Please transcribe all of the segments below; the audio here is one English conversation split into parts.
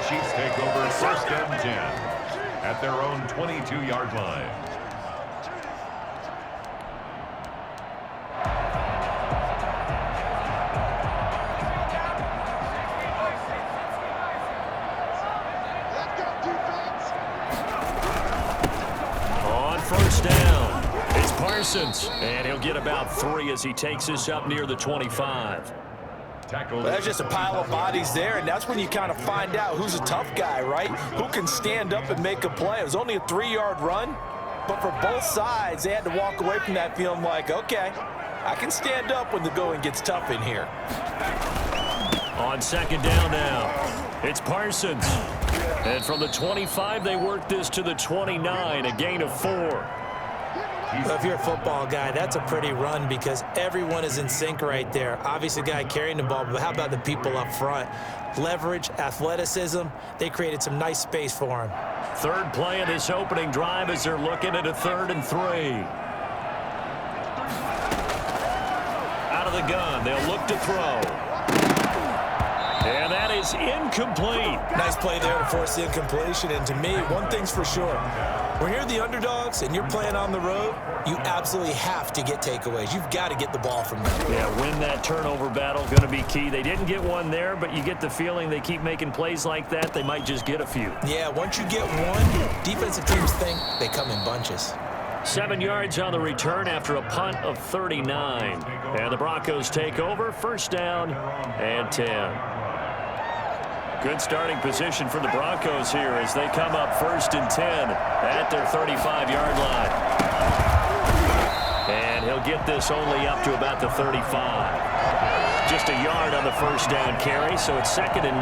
Chiefs take over 1st and 10 at their own 22-yard line. On 1st down, it's Parsons, and he'll get about 3 as he takes this up near the 25. Well, there's just a pile of bodies there, and that's when you kind of find out who's a tough guy, right? Who can stand up and make a play. It was only a 3-yard run, but for both sides, they had to walk away from that feeling like, okay, I can stand up when the going gets tough in here. On 2nd down now, it's Parsons. And from the 25, they work this to the 29, a gain of 4. Well, if you're a football guy, that's a pretty run because everyone is in sync right there. Obviously, the guy carrying the ball, but how about the people up front? Leverage, athleticism, they created some nice space for him. 3rd play of this opening drive as they're looking at a 3rd and 3. Out of the gun, they'll look to throw. And that is incomplete. Nice play there to force the incompletion. And to me, one thing's for sure. When you're the underdogs and you're playing on the road, you absolutely have to get takeaways. You've got to get the ball from them. Yeah, win that turnover battle, going to be key. They didn't get one there, but you get the feeling they keep making plays like that, they might just get a few. Yeah, once you get one, defensive teams think they come in bunches. 7 yards on the return after a punt of 39. And the Broncos take over, 1st down and 10. Good starting position for the Broncos here as they come up 1st and 10 at their 35-yard line. And he'll get this only up to about the 35. Just a yard on the 1st down carry, so it's 2nd and 9.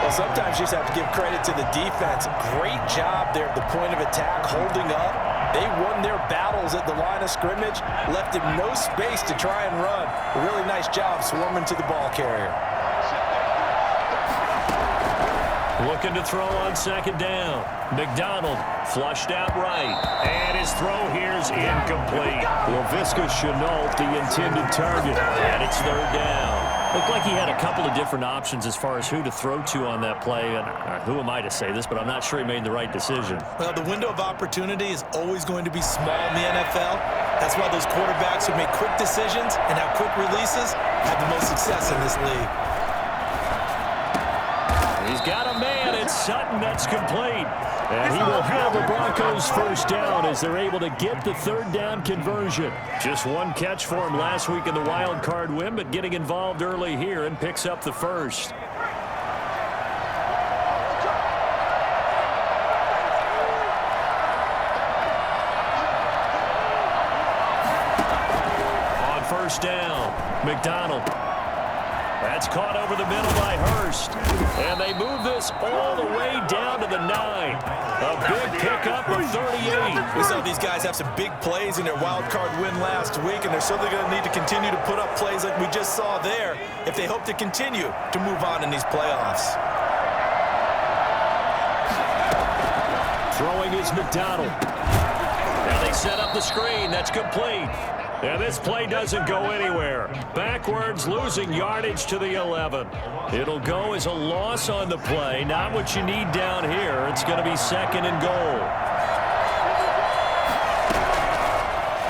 Well, sometimes you just have to give credit to the defense. Great job there at the point of attack, holding up. They won their battles at the line of scrimmage, left him no space to try and run. A really nice job swarming to the ball carrier. Looking to throw on 2nd down. McDonald flushed out right. And his throw here's incomplete. Laviska Shenault, the intended target. And it's 3rd down. Looked like he had a couple of different options as far as who to throw to on that play. And who am I to say this, but I'm not sure he made the right decision. Well, the window of opportunity is always going to be small in the NFL. That's why those quarterbacks who make quick decisions and have quick releases have the most success in this league. He's got a man. It's Sutton. That's complete. And he will have the Broncos 1st down as they're able to get the 3rd down conversion. Just one catch for him last week in the wild card win, but getting involved early here and picks up the 1st. On 1st down, McDonald. That's caught over the middle by Hurst. And they move this all the way down to the 9. A big pickup of 38. We saw these guys have some big plays in their wild card win last week, and they're certainly going to need to continue to put up plays like we just saw there if they hope to continue to move on in these playoffs. Throwing is McDonald. Now they set up the screen. That's complete. And this play doesn't go anywhere. Backwards, losing yardage to the 11. It'll go as a loss on the play. Not what you need down here. It's going to be 2nd and goal.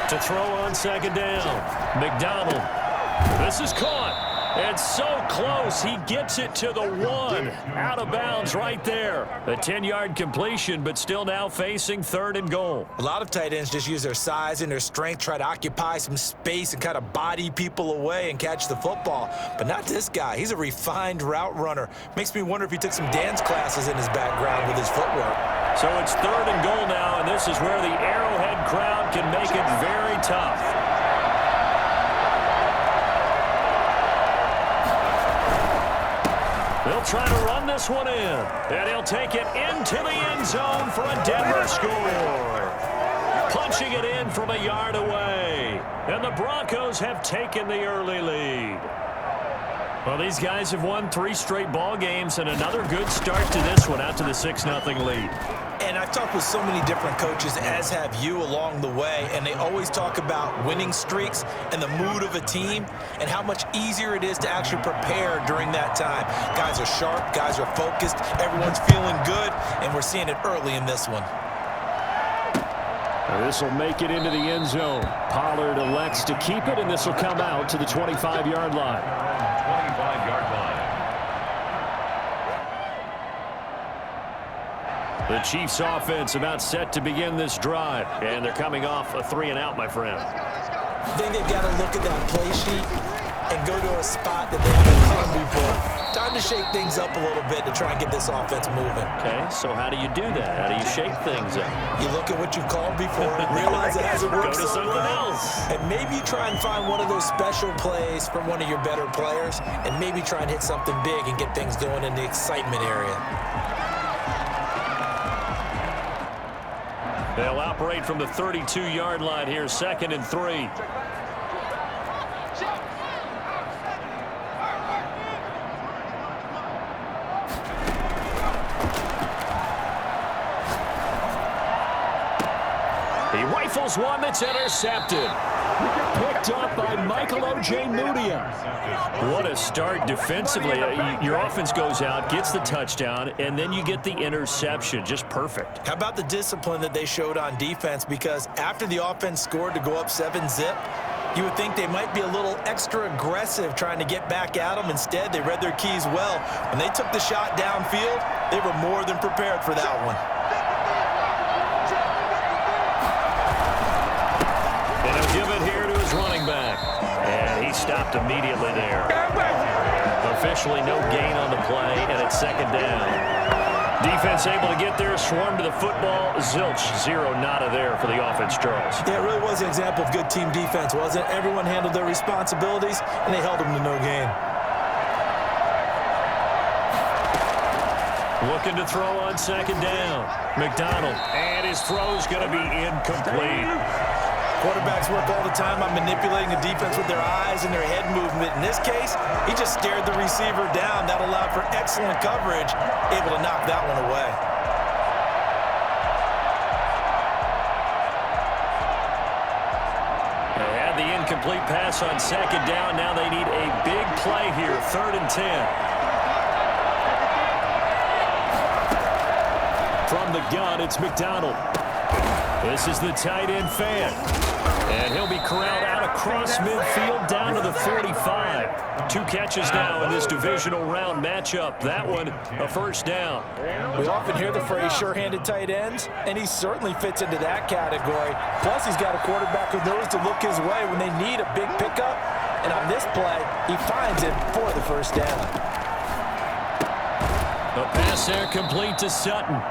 To throw on 2nd down. McDonald. This is caught. And so close, he gets it to the 1. Out of bounds right there. A 10-yard completion, but still now facing 3rd and goal. A lot of tight ends just use their size and their strength, try to occupy some space and kind of body people away and catch the football. But not this guy. He's a refined route runner. Makes me wonder if he took some dance classes in his background with his footwork. So it's 3rd and goal now, and this is where the Arrowhead crowd can make it very tough. They'll try to run this one in, and he'll take it into the end zone for a Denver score. Punching it in from a yard away, and the Broncos have taken the early lead. Well, these guys have won 3 straight ball games, and another good start to this one out to the 6-0 lead. And I've talked with so many different coaches, as have you, along the way, and they always talk about winning streaks and the mood of a team and how much easier it is to actually prepare during that time. Guys are sharp, guys are focused, everyone's feeling good, and we're seeing it early in this one. This will make it into the end zone. Pollard elects to keep it, and this will come out to the 25-yard line. 25-yard line. The Chiefs offense about set to begin this drive, and they're coming off a 3-and-out, my friend. I think they've got to look at that play sheet and go to a spot that they haven't done before. Time to shake things up a little bit to try and get this offense moving. Okay, so how do you do that? How do you shake things up? You look at what you've called before, realize it hasn't worked Go to so something well, else. and maybe try and find one of those special plays from one of your better players, and maybe try and hit something big and get things going in the excitement area. They'll operate from the 32-yard line here, 2nd and 3. He rifles one that's intercepted. Picked up by Michael O.J. Mudia. What a start defensively. Your offense goes out, gets the touchdown, and then you get the interception. Just perfect. How about the discipline that they showed on defense? Because after the offense scored to go up 7-zip, you would think they might be a little extra aggressive trying to get back at them. Instead, they read their keys well. When they took the shot downfield, they were more than prepared for that one. And he'll give it here to his running back. And he stopped immediately there. Officially no gain on the play, and it's 2nd down. Defense able to get there, swarm to the football. Zilch, 0 nada there for the offense, Charles. Yeah, it really was an example of good team defense, wasn't it? Everyone handled their responsibilities, and they held them to no gain. Looking to throw on 2nd down. McDonald, and his throw's going to be incomplete. Quarterbacks work all the time on manipulating the defense with their eyes and their head movement. In this case, he just stared the receiver down. That allowed for excellent coverage, able to knock that one away. They had the incomplete pass on 2nd down. Now they need a big play here, 3rd and 10. From the gun, it's McDonald. This is the tight end fan. And he'll be corralled out across midfield down to the 45. 2 catches now in this divisional round matchup. That one, a 1st down. We often hear the phrase sure-handed tight ends, and he certainly fits into that category. Plus, he's got a quarterback who knows to look his way when they need a big pickup. And on this play, he finds it for the 1st down. The pass there complete to Sutton.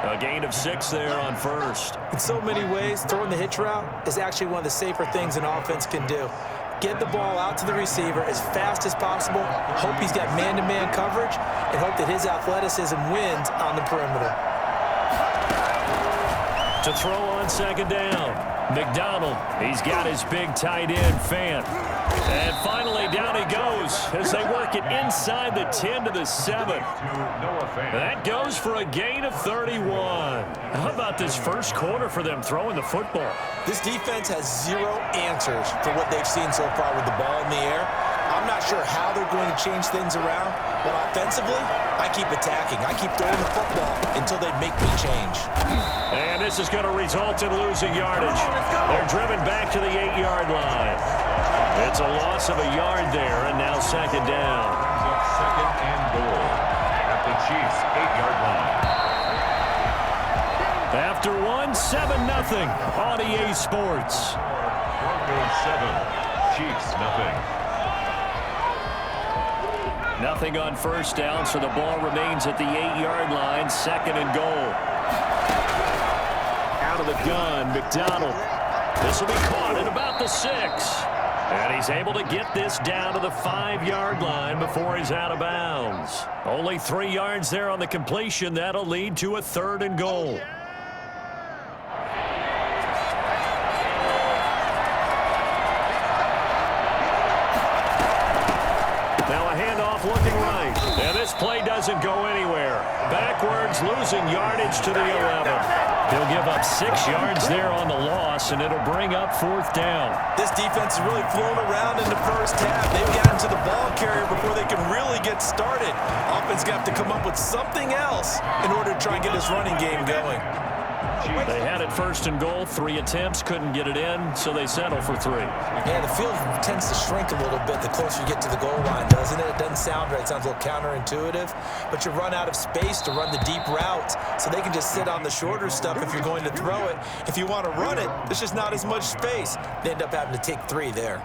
A gain of 6 there on 1st. In so many ways, throwing the hitch route is actually one of the safer things an offense can do. Get the ball out to the receiver as fast as possible, hope he's got man-to-man coverage, and hope that his athleticism wins on the perimeter. To throw on 2nd down, McDonald. He's got his big tight end, Fant. And finally, down he goes as they work it inside the 10 to the 7. That goes for a gain of 31. How about this first quarter for them throwing the football? This defense has 0 answers for what they've seen so far with the ball in the air. I'm not sure how they're going to change things around, but offensively, I keep attacking. I keep throwing the football until they make me change. And this is going to result in losing yardage. They're driven back to the 8-yard line. It's a loss of a yard there, and now 2nd down. 2nd and goal at the Chiefs' 8-yard line. After 7-0 on EA Sports. Broncos 7, Chiefs nothing. Nothing on 1st down, so the ball remains at the 8-yard line, 2nd and goal. Out of the gun, McDonald. This will be caught at about the 6. And he's able to get this down to the 5-yard line before he's out of bounds. Only 3 yards there on the completion. That'll lead to a 3rd and goal. Now a handoff looking right. And this play doesn't go anywhere. Backwards, losing yardage to the 11. They'll give up 6 yards there on the loss, and it'll bring up 4th down. This defense is really flown around in the first half. They've gotten to the ball carrier before they can really get started. Offense got to come up with something else in order to try and get this running game going. They had it 1st and goal, 3 attempts, couldn't get it in, so they settle for 3. Yeah, the field tends to shrink a little bit the closer you get to the goal line, doesn't it? It doesn't sound right. It sounds a little counterintuitive, but you run out of space to run the deep routes, so they can just sit on the shorter stuff if you're going to throw it. If you want to run it, there's just not as much space. They end up having to take 3 there.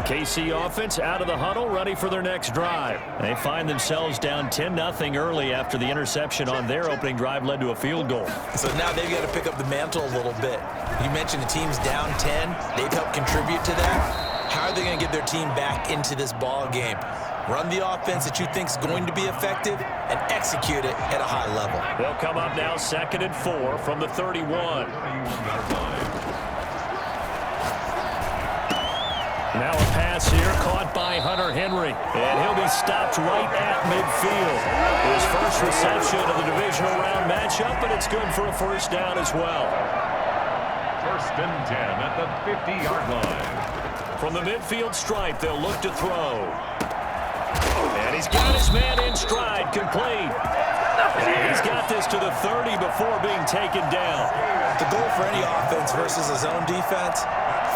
KC offense out of the huddle, ready for their next drive. They find themselves down 10-0 early after the interception on their opening drive led to a field goal. So now they've got to pick up the mantle a little bit. You mentioned the team's down 10. They've helped contribute to that. How are they going to get their team back into this ball game? Run the offense that you think is going to be effective and execute it at a high level. They'll come up now 2nd and 4 from the 31. Now a pass here caught by Hunter Henry, and he'll be stopped right at midfield. His first reception of the divisional round matchup, but it's good for a 1st down as well. 1st and 10 at the 50-yard line. From the midfield stripe, they'll look to throw. And he's got his man in stride, complete. And he's got this to the 30 before being taken down. The goal for any offense versus a zone defense,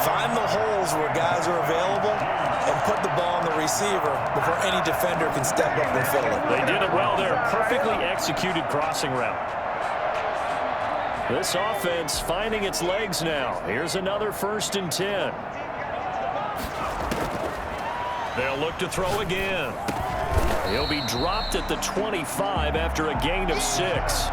find the holes where guys are available and put the ball on the receiver before any defender can step up and fill it. They did it well there. Perfectly executed crossing route. This offense finding its legs now. Here's another 1st and 10. They'll look to throw again. He'll be dropped at the 25 after a gain of 6.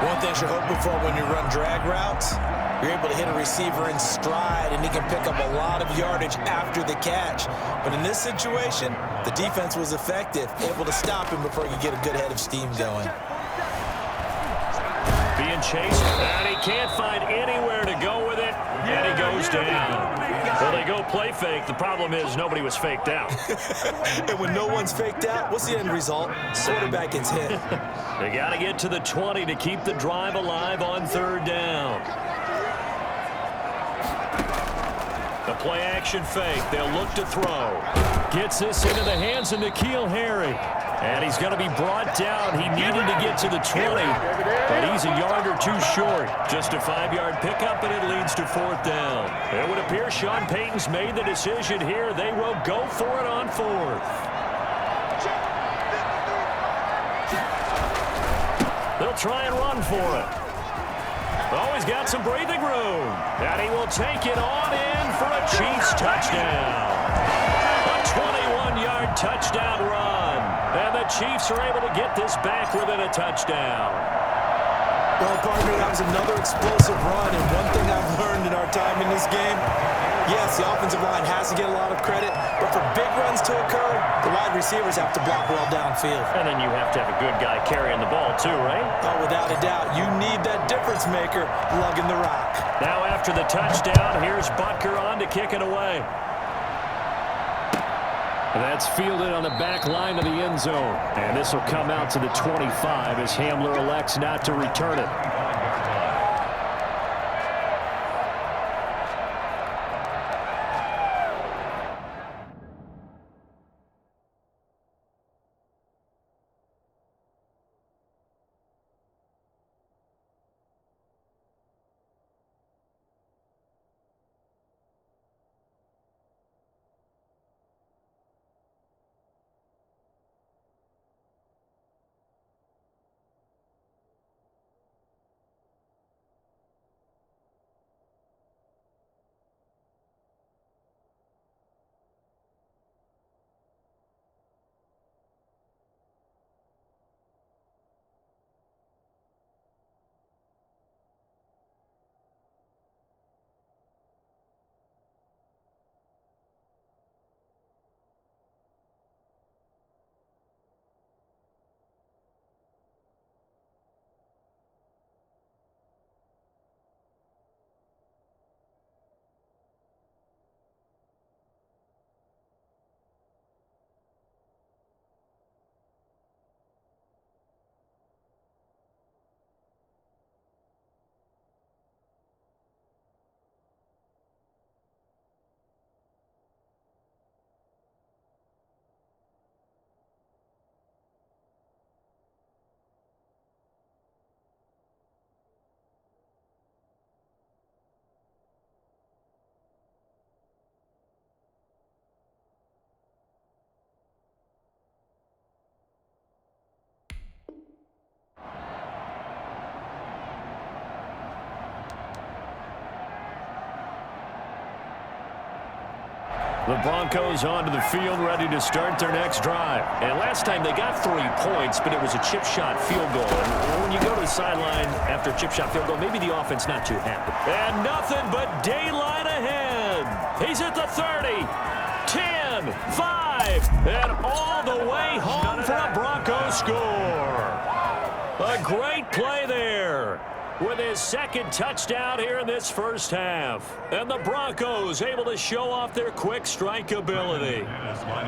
One thing you're hoping for when you run drag routes, you're able to hit a receiver in stride, and he can pick up a lot of yardage after the catch. But in this situation, the defense was effective, able to stop him before he could get a good head of steam going. Being chased, and he can't find anywhere to go with it, and he goes down. Well, they go play fake. The problem is nobody was faked out. And when no one's faked out, what's the end result? Quarterback gets hit. They got to get to the 20 to keep the drive alive on 3rd down. The play action fake. They'll look to throw. Gets this into the hands of N'Keal Harry. And he's going to be brought down. He needed to get to the 20, but he's a yard or 2 short. Just a 5-yard pickup, and it leads to 4th down. It would appear Sean Payton's made the decision here. They will go for it on 4th. They'll try and run for it. Oh, he's got some breathing room. And he will take it on in for a Chiefs touchdown. A 21-yard touchdown run. And the Chiefs are able to get this back within a touchdown. Well, partner, that was another explosive run, and one thing I've learned in our time in this game, yes, the offensive line has to get a lot of credit, but for big runs to occur, the wide receivers have to block well downfield. And then you have to have a good guy carrying the ball too, right? Oh, without a doubt. You need that difference maker lugging the rock. Now after the touchdown, here's Butker on to kick it away. That's fielded on the back line of the end zone. And this will come out to the 25 as Hamler elects not to return it. The Broncos onto the field, ready to start their next drive. And last time they got 3 points, but it was a chip shot field goal. And when you go to the sideline after a chip shot field goal, maybe the offense not too happy. And nothing but daylight ahead. He's at the 30, 10, 5, and all the way home for a Broncos score. A great play there with his second touchdown here in this first half. And the Broncos able to show off their quick strike ability.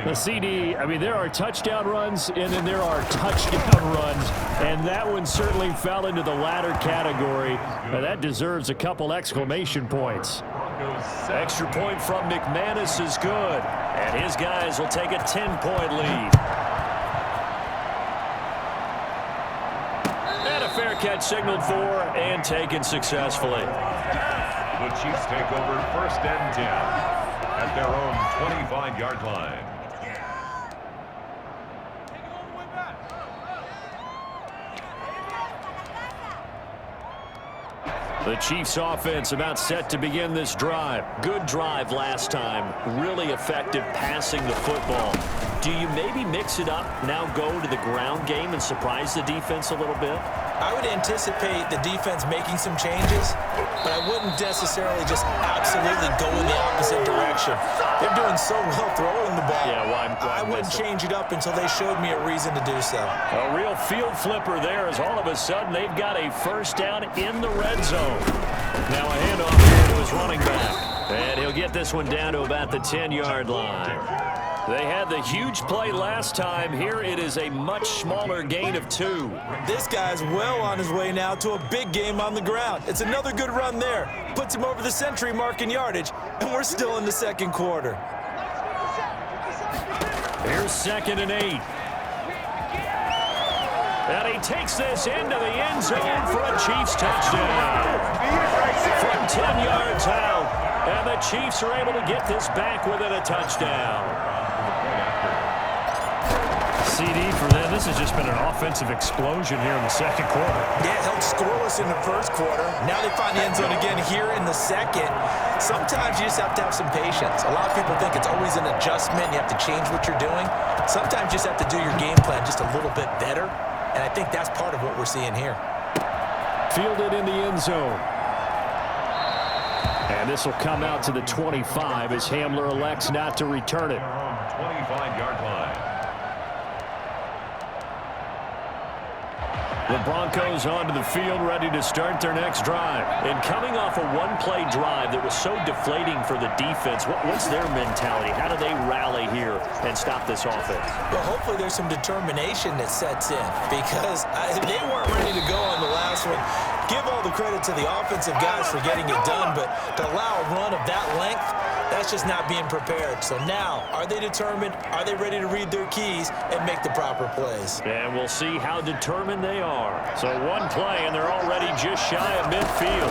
The CD, I mean, there are touchdown runs, and then there are touchdown runs, and that one certainly fell into the latter category. Now, that deserves a couple exclamation points. Extra point from McManus is good, and his guys will take a 10-point lead. Fair catch signaled for and taken successfully. The Chiefs take over 1st and 10 at their own 25-yard line. The Chiefs offense about set to begin this drive. Good drive last time. Really effective passing the football. Do you maybe mix it up, now go to the ground game and surprise the defense a little bit? I would anticipate the defense making some changes, but I wouldn't necessarily just absolutely go in the opposite direction. They're doing so well throwing the ball. Yeah, why I wouldn't change it up until they showed me a reason to do so. A real field flipper there as all of a sudden they've got a first down in the red zone. Now a handoff here to his running back. And he'll get this one down to about the 10-yard line. They had the huge play last time. Here it is a much smaller gain of 2. This guy's well on his way now to a big game on the ground. It's another good run there. Puts him over the century mark in yardage, and we're still in the second quarter. Here's 2nd and 8. And he takes this into the end zone for a Chiefs touchdown. From 10 yards out, and the Chiefs are able to get this back within a touchdown. CD for them, this has just been an offensive explosion here in the second quarter. Yeah, held scoreless in the first quarter. Now they find the end zone again here in the second. Sometimes you just have to have some patience. A lot of people think it's always an adjustment. You have to change what you're doing. Sometimes you just have to do your game plan just a little bit better, and I think that's part of what we're seeing here. Fielded in the end zone. And this will come out to the 25 as Hamler elects not to return it. 25-yard line. The Broncos onto the field, ready to start their next drive. And coming off a one-play drive that was so deflating for the defense, what's their mentality? How do they rally here and stop this offense? Well, hopefully there's some determination that sets in, because they weren't ready to go on the last one. Give all the credit to the offensive guys for getting it done, but to allow a run of that length, that's just not being prepared. So now, are they determined? Are they ready to read their keys and make the proper plays? And we'll see how determined they are. So one play, and they're already just shy of midfield.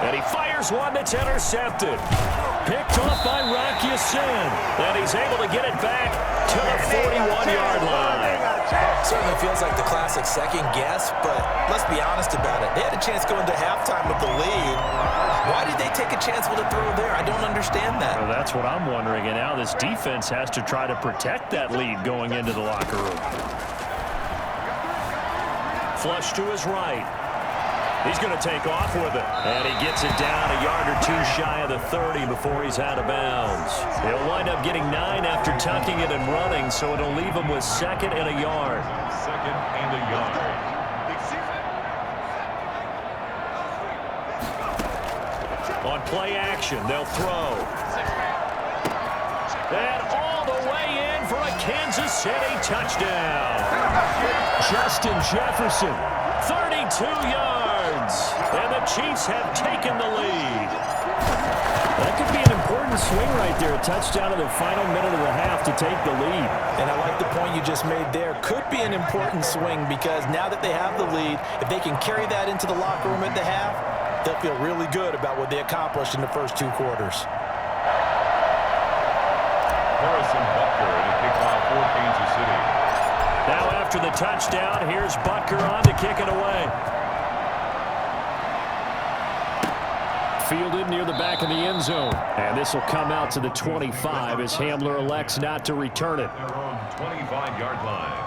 And he fires one that's intercepted. Picked off by Rocky Sin. And he's able to get it back to the 41-yard line. Certainly feels like the classic second guess, but let's be honest about it. They had a chance going to halftime with the lead. Why did they take a chance with a throw there? I don't understand that. Well, that's what I'm wondering, and now this defense has to try to protect that lead going into the locker room. Flush to his right. He's going to take off with it. And he gets it down a yard or two shy of the 30 before he's out of bounds. He'll wind up getting 9 after tucking it and running, so it'll leave him with 2nd and a yard. 2nd and a yard. On play action, they'll throw. And all the way in for a Kansas City touchdown. Justin Jefferson, 32 yards. And the Chiefs have taken the lead. That could be an important swing right there. A touchdown in the final minute of the half to take the lead. And I like the point you just made there. Could be an important swing because now that they have the lead, if they can carry that into the locker room at the half, they'll feel really good about what they accomplished in the first 2 quarters. Harrison Butker in a kickoff for Kansas City. Now after the touchdown, here's Butker on to kick it away. fielded near the back of the end zone. And this will come out to the 25 as Hamler elects not to return it. Their own 25-yard line.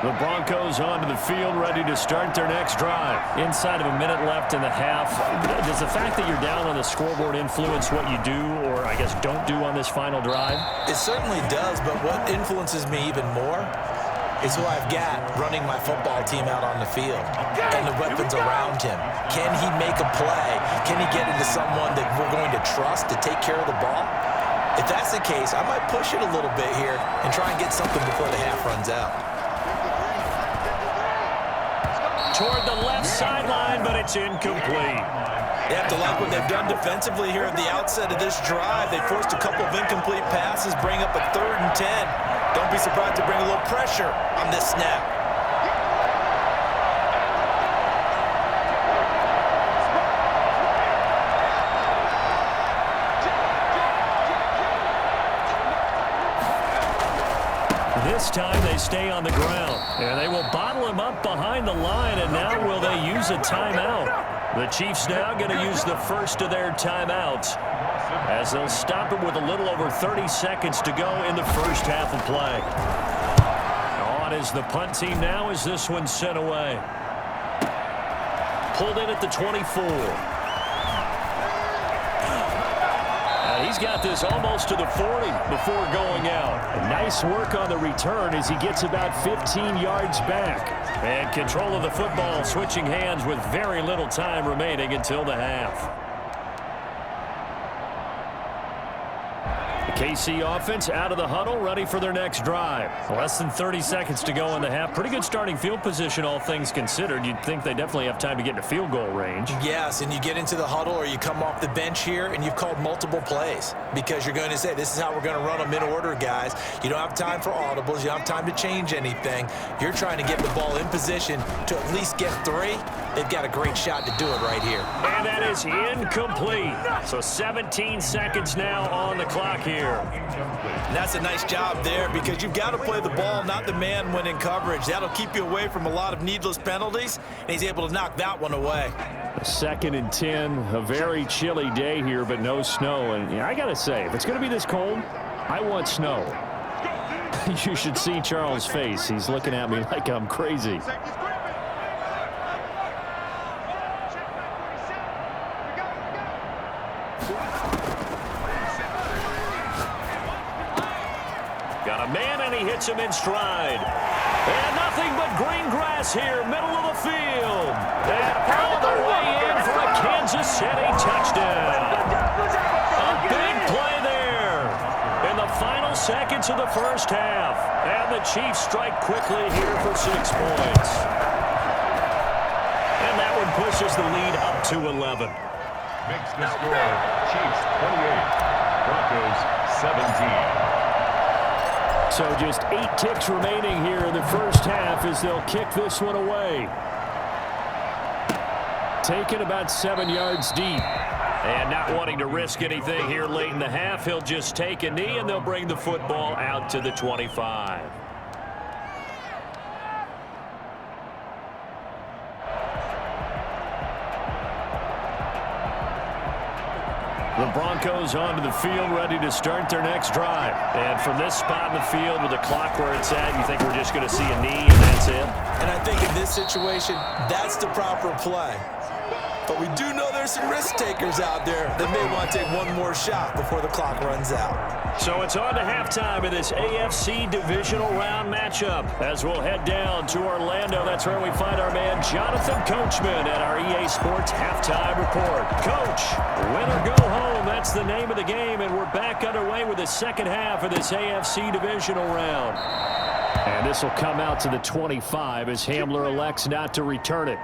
The Broncos onto the field, ready to start their next drive. Inside of a minute left in the half, does the fact that you're down on the scoreboard influence what you do, or I guess don't do on this final drive? It certainly does, but what influences me even more is who I've got running my football team out on the field and the weapons around him. Can he make a play? Can he get into someone that we're going to trust to take care of the ball? If that's the case, I might push it a little bit here and try and get something before the half runs out. Toward the left sideline, but it's incomplete. They have to like what they've done defensively here at the outset of this drive. They forced a couple of incomplete passes, bring up a 3rd and 10. Don't be surprised to bring a little pressure on this snap. This time they stay on the ground, and they will bottle him up behind the line, and now will they use a timeout? The Chiefs now going to use the first of their timeouts as they'll stop it with a little over 30 seconds to go in the first half of play. On is the punt team now as this one's sent away. Pulled in at the 24. He's got this almost to the 40 before going out. Nice work on the return as he gets about 15 yards back. And control of the football switching hands with very little time remaining until the half. The KC offense out of the huddle, ready for their next drive. Less than 30 seconds to go in the half. Pretty good starting field position, all things considered. You'd think they definitely have time to get into field goal range. Yes, and you get into the huddle or you come off the bench here and you've called multiple plays because you're going to say, this is how we're going to run them in order, guys. You don't have time for audibles. You don't have time to change anything. You're trying to get the ball in position to at least get 3. They've got a great shot to do it right here. And that is incomplete. So 17 seconds now on the clock here. And that's a nice job there because you've got to play the ball, not the man when in coverage. That'll keep you away from a lot of needless penalties, and he's able to knock that one away. 2nd and 10, a very chilly day here, but no snow. And I got to say, if it's going to be this cold, I want snow. You should see Charles' face. He's looking at me like I'm crazy. Got a man, and he hits him in stride. And nothing but green grass here, middle of the field. And all the way in for a Kansas City touchdown. A big play there in the final seconds of the first half. And the Chiefs strike quickly here for 6 points. And that one pushes the lead up to 11. Makes the score Chiefs 28, Broncos 17. So just 8 ticks remaining here in the first half as they'll kick this one away. Taken about 7 yards deep. And not wanting to risk anything here late in the half, he'll just take a knee and they'll bring the football out to the 25. The Broncos onto the field, ready to start their next drive. And from this spot in the field with the clock where it's at, you think we're just going to see a knee and that's it? And I think in this situation, that's the proper play. But we do know there's some risk takers out there that may want to take one more shot before the clock runs out. So it's on to halftime in this AFC divisional round matchup. As we'll head down to Orlando, that's where we find our man Jonathan Coachman at our EA Sports Halftime Report. Coach, win or go home, that's the name of the game, and we're back underway with the second half of this AFC divisional round. And this will come out to the 25 as Hamler elects not to return it.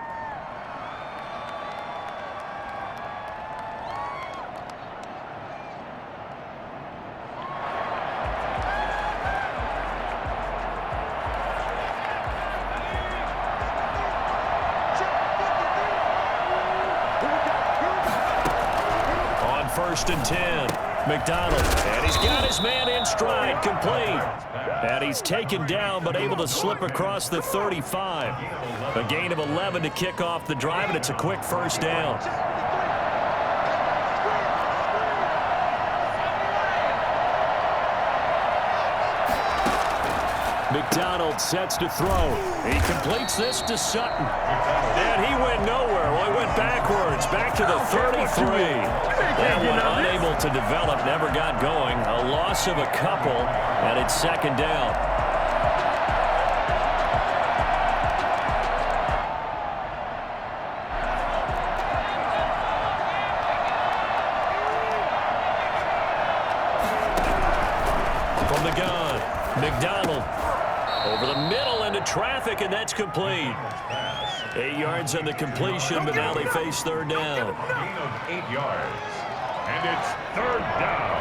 First and 10. McDonald, and he's got his man in stride, complete. And he's taken down, but able to slip across the 35. A gain of 11 to kick off the drive, and it's a quick first down. McDonald sets to throw. He completes this to Sutton. And he went nowhere. Well, he went backwards, back to the 33. That one unable to develop, never got going. A loss of a couple, and it's second down. From the gun, McDonald. Over the middle into traffic, and that's complete. 8 yards on the completion, but now they face third down. Gain of 8 yards. And it's third down.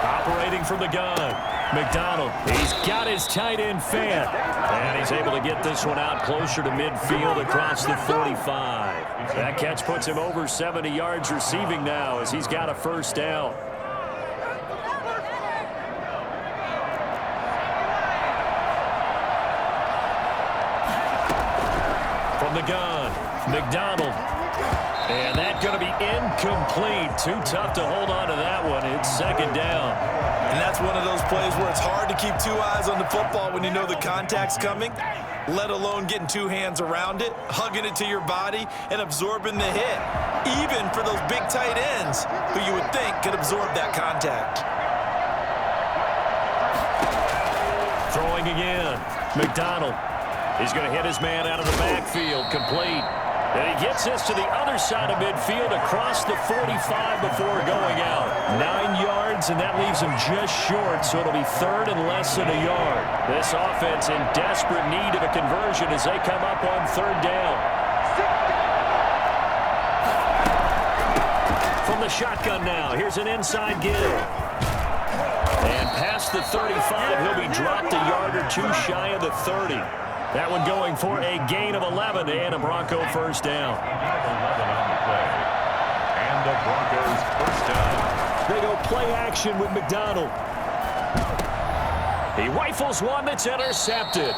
Operating from the gun, McDonald. He's got his tight end fan. And he's able to get this one out closer to midfield across the 45. That catch puts him over 70 yards receiving now as he's got a first down. From the gun, McDonald. And that's going to be incomplete. Too tough to hold on to that one. It's second down. And that's one of those plays where it's hard to keep 2 eyes on the football when you know the contact's coming, let alone getting 2 hands around it, hugging it to your body, and absorbing the hit, even for those big tight ends who you would think could absorb that contact. Throwing again, McDonald. He's going to hit his man out of the backfield, complete. And he gets this to the other side of midfield across the 45 before going out. 9 yards, and that leaves him just short, so it'll be third and less than a yard. This offense in desperate need of a conversion as they come up on third down. From the shotgun now, here's an inside give. And past the 35, he'll be dropped a yard or two shy of the 30. That one going for a gain of 11 and a Bronco first down. And the Broncos first down. They go play action with McDonald. He rifles one that's intercepted.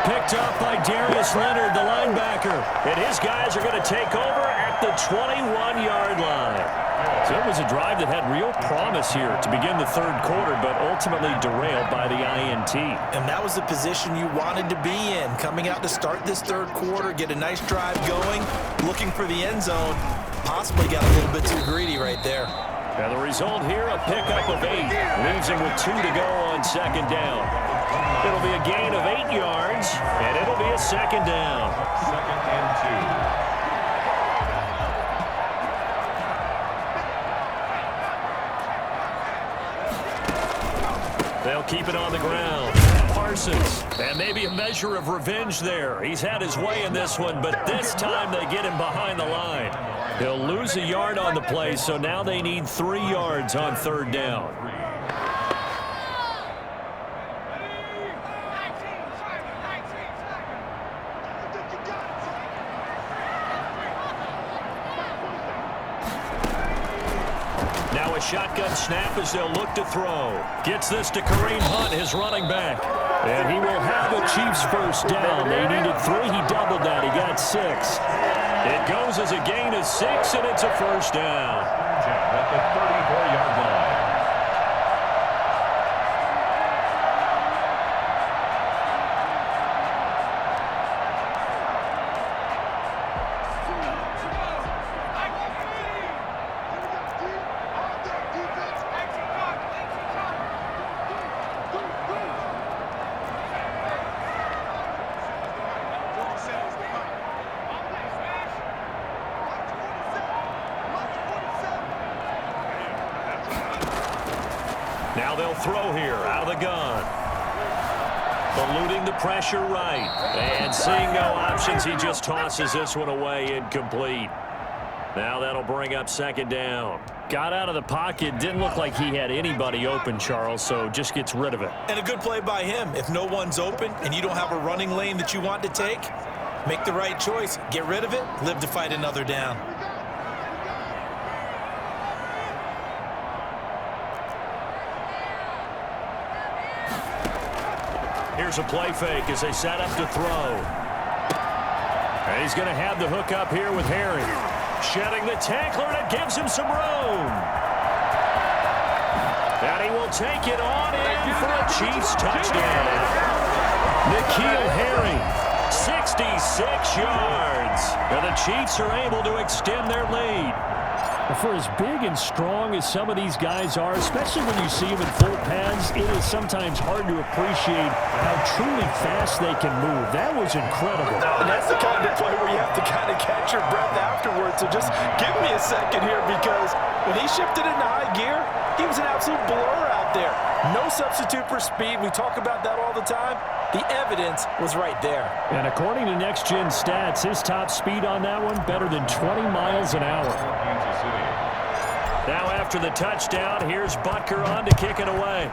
Picked up by Darius Leonard, the linebacker. And his guys are going to take over at the 21-yard line. So it was a drive that had real promise here to begin the third quarter, but ultimately derailed by the INT. And that was the position you wanted to be in, coming out to start this third quarter, get a nice drive going, looking for the end zone. Possibly got a little bit too greedy right there. And the result here, a pickup of 8. Leaves him with 2 to go on second down. It'll be a gain of 8 yards, and it'll be a second down. Second and 2. They'll keep it on the ground. Parsons, and maybe a measure of revenge there. He's had his way in this one, but this time they get him behind the line. He'll lose a yard on the play, so now they need 3 yards on third down. Now a shotgun snap as they'll look to throw. Gets this to Kareem Hunt, his running back. And he will have a Chiefs first down. They needed 3. He doubled that. He got 6. It goes as a gain of 6, and it's a first down. At the 34-yard line. Now they'll throw here out of the gun. Eluding the pressure right. And seeing no options, he just tosses this one away incomplete. Now that'll bring up second down. Got out of the pocket. Didn't look like he had anybody open, Charles, so just gets rid of it. And a good play by him. If no one's open and you don't have a running lane that you want to take, Make the right choice. Get rid of it. Live to fight another down. Here's a play fake as they set up to throw. And he's going to have the hook up here with Harry. Shedding the tackler, and it gives him some room. And he will take it on in for a Chiefs touchdown. N'Keal Harry, 66 yards. And the Chiefs are able to extend their lead. For as big and strong as some of these guys are, especially when you see them in full pads, it is sometimes hard to appreciate how truly fast they can move. That was incredible. And that's the kind of play where you have to kind of catch your breath afterwards. So just give me a second here, because when he shifted into high gear, he was an absolute blur out there. No substitute for speed. We talk about that all the time. The evidence was right there. And according to Next Gen Stats, his top speed on that one, better than 20 miles an hour. Now after the touchdown, here's Butker on to kick it away.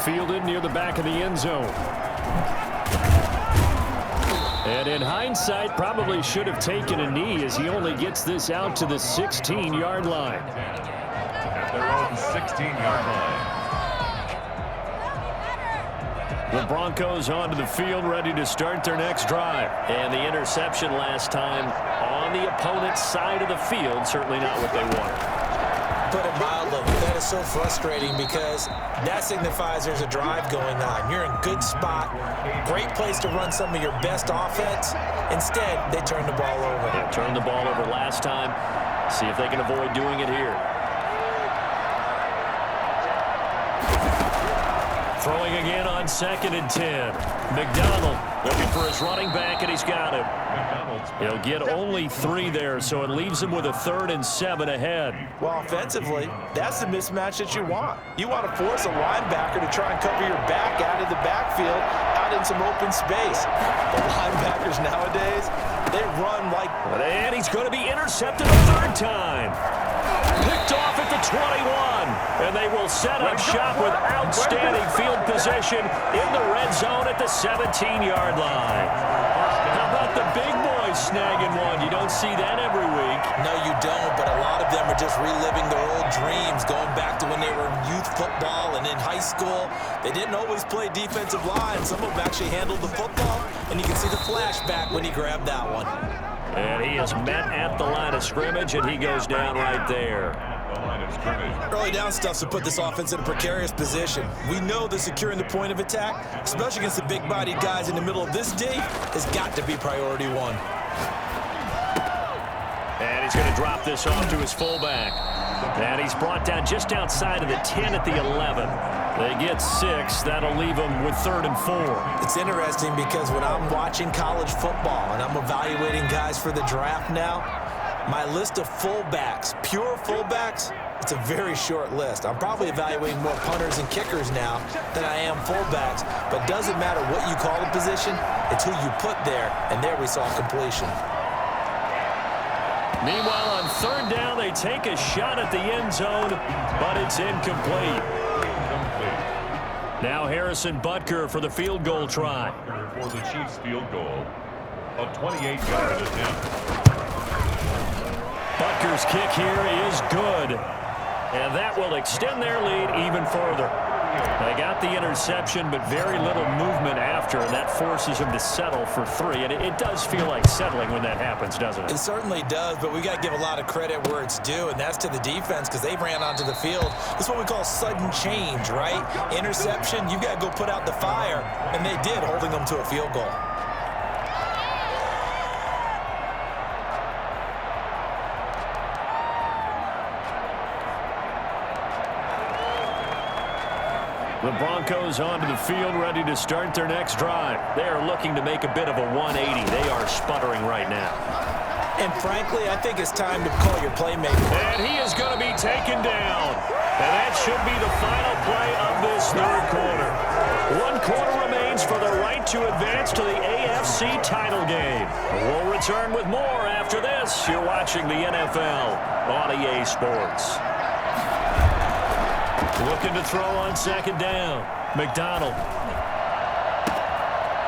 Fielded near the back of the end zone. And in hindsight, probably should have taken a knee as he only gets this out to the 16-yard line. At their own 16-yard line. The Broncos onto the field, ready to start their next drive. And the interception last time on the opponent's side of the field, certainly not what they wanted. Put it mildly, that is so frustrating because that signifies there's a drive going on. You're in good spot, great place to run some of your best offense. Instead, they turn the ball over. Yeah, turned the ball over last time. See if they can avoid doing it here. Throwing again on 2nd and 10. McDonald looking for his running back, and he's got him. He'll get only 3 there, so it leaves him with a 3rd and 7 ahead. Well, offensively, that's the mismatch that you want. You want to force a linebacker to try and cover your back out of the backfield, out in some open space. The linebackers nowadays, they run like... And he's going to be intercepted a 3rd time. Picked off at the 21. And they will set up shop with outstanding field position in the red zone at the 17-yard line. How about the big boys snagging one? You don't see that every week. No, you don't, but a lot of them are just reliving their old dreams, going back to when they were in youth football and in high school. They didn't always play defensive line. Some of them actually handled the football, and you can see the flashback when he grabbed that one. And he is met at the line of scrimmage, and he goes down right there. Early down stuff's to put this offense in a precarious position. We know that securing the point of attack, especially against the big-bodied guys in the middle of this D, has got to be priority 1. And he's going to drop this off to his fullback. And he's brought down just outside of the 10 at the 11. They get 6. That'll leave them with 3rd and 4. It's interesting because when I'm watching college football and I'm evaluating guys for the draft now, my list of fullbacks, pure fullbacks, it's a very short list. I'm probably evaluating more punters and kickers now than I am fullbacks, but doesn't matter what you call the position, it's who you put there, and there we saw completion. Meanwhile, on 3rd down, they take a shot at the end zone, but it's incomplete. Now Harrison Butker for the field goal try. For the Chiefs field goal, a 28-yard attempt. Butker's kick here is good, and that will extend their lead even further. They got the interception, but very little movement after, and that forces them to settle for 3. And it does feel like settling when that happens, doesn't it? It certainly does, but we got to give a lot of credit where it's due, and that's to the defense because they ran onto the field. This is what we call sudden change, right? Interception, you got to go put out the fire, and they did, holding them to a field goal. The Broncos onto the field, ready to start their next drive. They are looking to make a bit of a 180. They are sputtering right now. And frankly, I think it's time to call your playmaker. And he is going to be taken down. And that should be the final play of this 3rd quarter. 1 quarter remains for the right to advance to the AFC title game. We'll return with more after this. You're watching the NFL on EA Sports. Looking to throw on 2nd down. McDonald.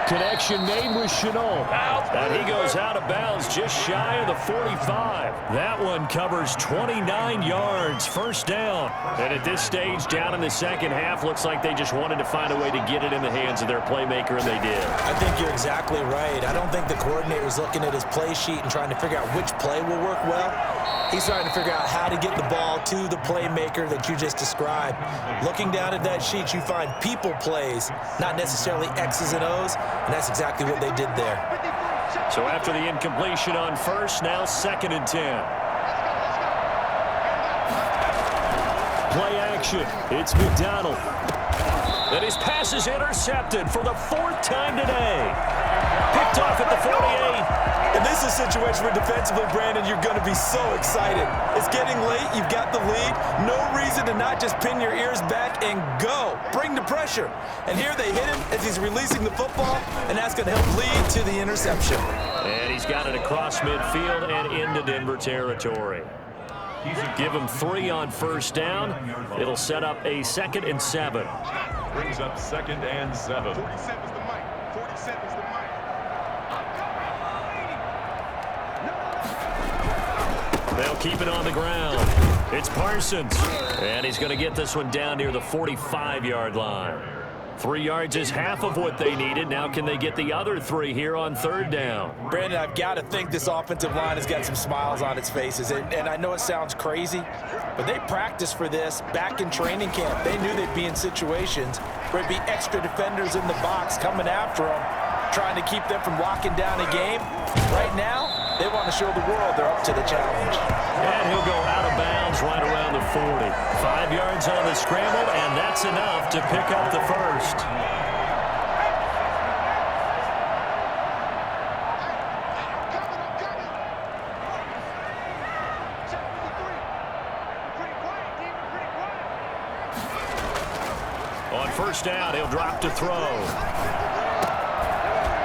Connection made with Chenault. And he goes out of bounds just shy of the 45. That one covers 29 yards. First down. And at this stage, down in the second half, looks like they just wanted to find a way to get it in the hands of their playmaker, and they did. I think you're exactly right. I don't think the coordinator's looking at his play sheet and trying to figure out which play will work well. He's trying to figure out how to get the ball to the playmaker that you just described. Looking down at that sheet, you find people plays, not necessarily X's and O's, and that's exactly what they did there. So after the incompletion on first, now 2nd and 10. Play action. It's McDonald. And his pass is intercepted for the 4th time today. Picked off at the 48. And this is a situation where defensively, Brandon, you're going to be so excited. It's getting late. You've got the lead. No reason to not just pin your ears back and go. Bring the pressure. And here they hit him as he's releasing the football, and that's going to help lead to the interception. And he's got it across midfield and into Denver territory. Give him 3 on first down. It'll set up a 2nd and 7. Brings up 2nd and 7. 47's the mic. 47's the mic. They'll keep it on the ground. It's Parsons. And he's going to get this one down near the 45-yard line. 3 yards is half of what they needed. Now can they get the other 3 here on 3rd down? Brandon, I've got to think this offensive line has got some smiles on its faces. And I know it sounds crazy, but they practiced for this back in training camp. They knew they'd be in situations where there'd be extra defenders in the box coming after them, trying to keep them from locking down a game. Right now, they want to show the world they're up to the challenge. And he'll go out of bounds right around the 40. 5 yards on the scramble, and that's enough to pick up the first. On first down, he'll drop to throw.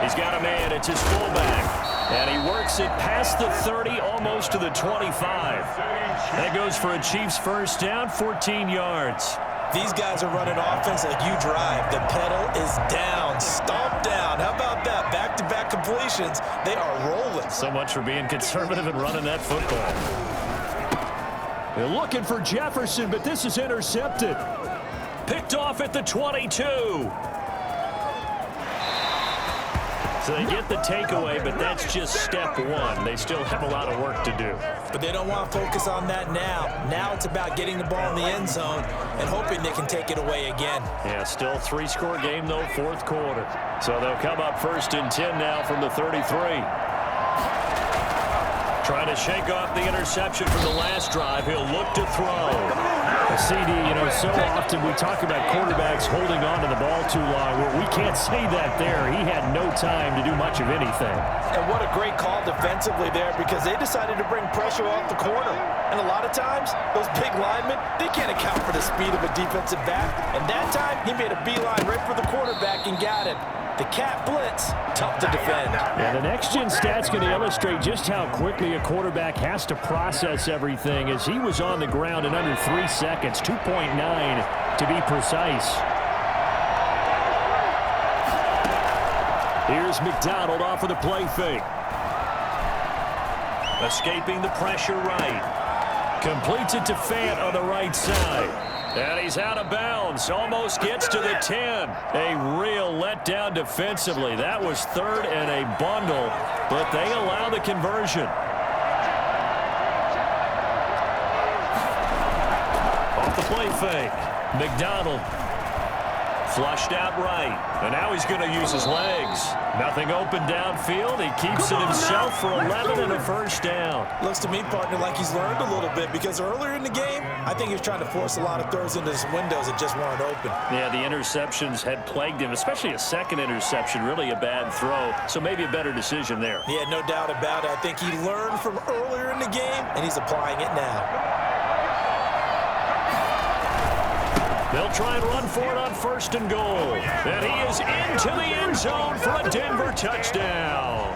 He's got a man. It's his fullback. And he works it past the 30, almost to the 25. That goes for a Chiefs first down, 14 yards. These guys are running offense like you drive. The pedal is down, stomp down. How about that? Back-to-back completions. They are rolling. So much for being conservative and running that football. They're looking for Jefferson, but this is intercepted. Picked off at the 22. So they get the takeaway, but that's just step one. They still have a lot of work to do. But they don't want to focus on that now. Now it's about getting the ball in the end zone and hoping they can take it away again. Yeah, still 3-score game, though, 4th quarter. So they'll come up 1st and 10 now from the 33. Trying to shake off the interception from the last drive. He'll look to throw. CD, so often we talk about quarterbacks holding on to the ball too long. Well, we can't say that there. He had no time to do much of anything. And what a great call defensively there, because they decided to bring pressure off the corner. And a lot of times, those big linemen, they can't account for the speed of a defensive back. And that time, he made a beeline right for the quarterback and got him. The cat blitz, tough to defend. And the next-gen stat's going to illustrate just how quickly a quarterback has to process everything, as he was on the ground in under 3 seconds, 2.9 to be precise. Here's McDonald off of the play fake. Escaping the pressure right. Completes it to Fant on the right side. And he's out of bounds. Almost gets to the 10. A real letdown defensively. That was 3rd and a bundle, but they allow the conversion. Off the play fake. McDonald flushed out right. And now he's going to use his legs. Nothing open downfield. He keeps it himself for 11 and a first down. Looks to me, partner, like he's learned a little bit, because earlier in the game, I think he was trying to force a lot of throws into his windows that just weren't open. Yeah, the interceptions had plagued him, especially a second interception, really a bad throw. So maybe a better decision there. Yeah, no doubt about it. I think he learned from earlier in the game, and he's applying it now. They'll try and run for it on 1st and goal. And he is into the end zone for a Denver touchdown.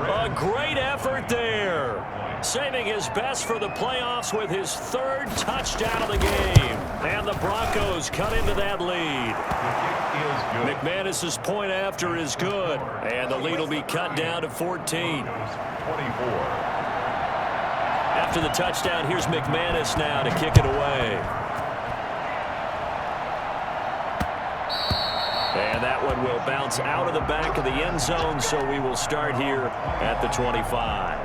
A great effort there. Saving his best for the playoffs with his 3rd touchdown of the game. And the Broncos cut into that lead. The kick is McManus's point after is good, and the lead will be cut down to 14. 24. After the touchdown, here's McManus now to kick it away. And that one will bounce out of the back of the end zone, so we will start here at the 25.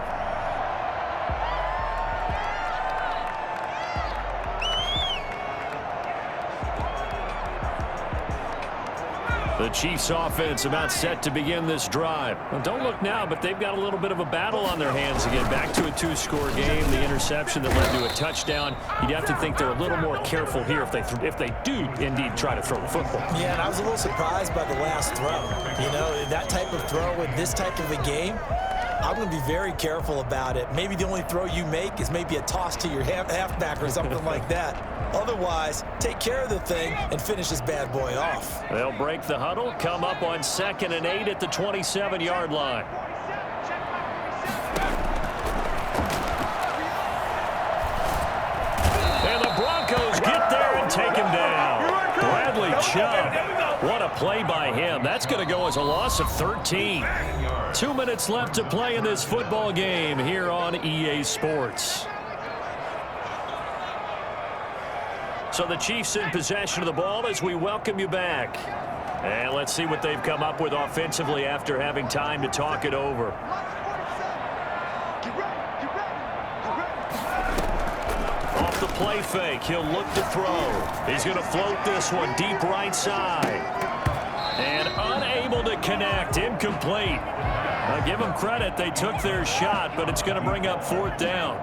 The Chiefs offense about set to begin this drive. Well, don't look now, but they've got a little bit of a battle on their hands again. Back to a two-score game, the interception that led to a touchdown. You'd have to think they're a little more careful here if they do indeed try to throw the football. Yeah, and I was a little surprised by the last throw. You know, that type of throw in this type of a game, I'm going to be very careful about it. Maybe the only throw you make is maybe a toss to your halfback or something like that. Otherwise, take care of the thing and finish this bad boy off. They'll break the huddle, come up on 2nd and 8 at the 27-yard line. And the Broncos get there and take him down. Bradley Chubb, what a play by him. That's going to go as a loss of 13. 2 minutes left to play in this football game here on EA Sports. So the Chiefs in possession of the ball as we welcome you back. And let's see what they've come up with offensively after having time to talk it over. Off the play fake, he'll look to throw. He's going to float this one deep right side. And unable to connect, incomplete. I'll give them credit, they took their shot, but it's going to bring up 4th down.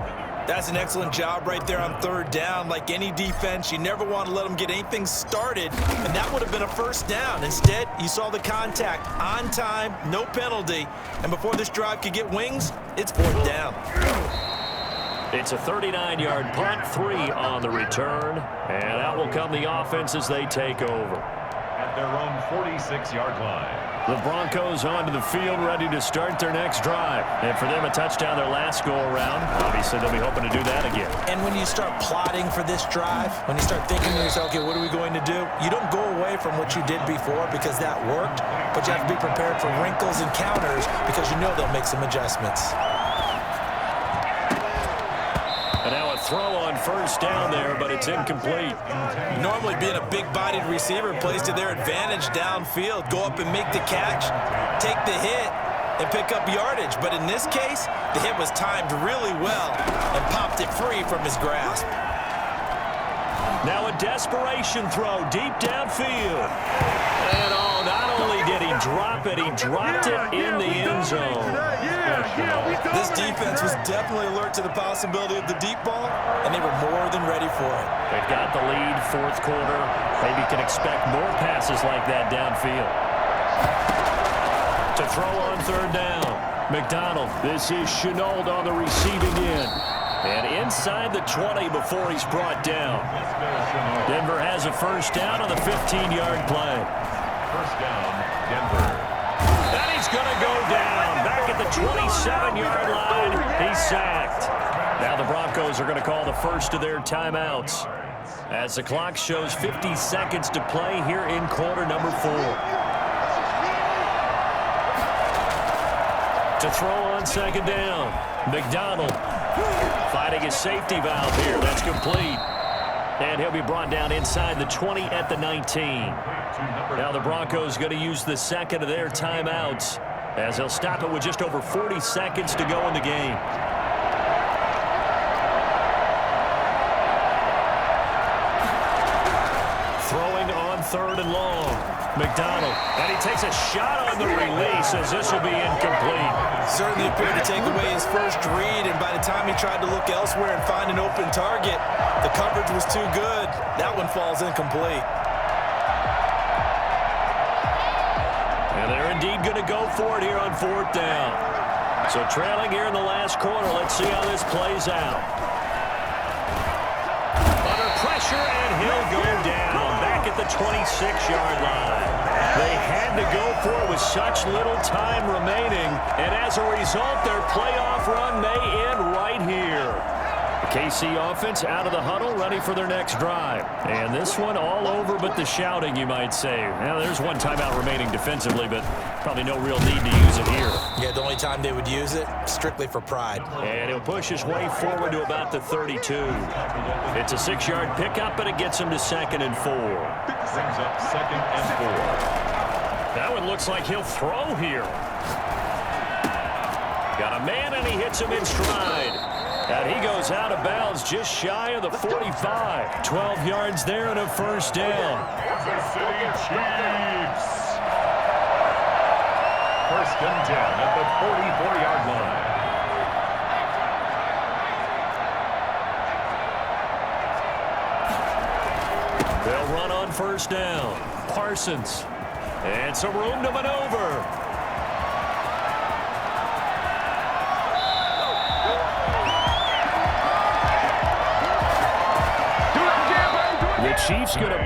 That's an excellent job right there on 3rd down. Like any defense, you never want to let them get anything started, and that would have been a 1st down. Instead, you saw the contact on time, no penalty, and before this drive could get wings, it's 4th down. It's a 39-yard punt, 3 on the return, and out will come the offense as they take over. At their own 46-yard line. The Broncos onto the field, ready to start their next drive. And for them, a touchdown their last go-around. Obviously, they'll be hoping to do that again. And when you start plotting for this drive, when you start thinking to yourself, okay, what are we going to do? You don't go away from what you did before because that worked, but you have to be prepared for wrinkles and counters because you know they'll make some adjustments. And now a throw on 1st down there, but it's incomplete. Normally being a big-bodied receiver plays to their advantage downfield. Go up and make the catch, take the hit, and pick up yardage. But in this case, the hit was timed really well and popped it free from his grasp. Now a desperation throw deep downfield. And not only did he drop it, he dropped it in the end zone. This defense was definitely alert to the possibility of the deep ball, and they were more than ready for it. They've got the lead, 4th quarter. Maybe can expect more passes like that downfield. To throw on 3rd down. McDonald, this is Chenault on the receiving end. And inside the 20 before he's brought down. Denver has a 1st down on the 15-yard play. 1st down, Denver. And he's going to go down. Back at the 27-yard line, he's sacked. Now the Broncos are going to call the first of their timeouts as the clock shows 50 seconds to play here in quarter number 4. To throw on 2nd down, McDonald fighting his safety valve here. That's complete. And he'll be brought down inside the 20 at the 19. Now the Broncos going to use the 2nd of their timeouts as they'll stop it with just over 40 seconds to go in the game. Throwing on 3rd and long. McDonald, and he takes a shot on the release as this will be incomplete. Certainly appeared to take away his first read, and by the time he tried to look elsewhere and find an open target, the coverage was too good. That one falls incomplete. And they're indeed going to go for it here on 4th down. So trailing here in the last quarter, let's see how this plays out. Under pressure, and he'll go down back at the 26-yard line. They had to go for it with such little time remaining, and as a result, their playoff run may end right here. KC offense out of the huddle, ready for their next drive. And this one all over but the shouting, you might say. Now, there's one timeout remaining defensively, but probably no real need to use it here. Yeah, the only time they would use it, strictly for pride. And he'll push his way forward to about the 32. It's a 6-yard pickup, but it gets him to 2nd and 4. Brings up 2nd and 4. That one looks like he'll throw here. Got a man, and he hits him in stride. And he goes out of bounds just shy of the 45. 12 yards there and a first down. The City Chiefs. 1st and 10 at the 44-yard line. They'll run on 1st down. Parsons. And some room to maneuver. The Chiefs going to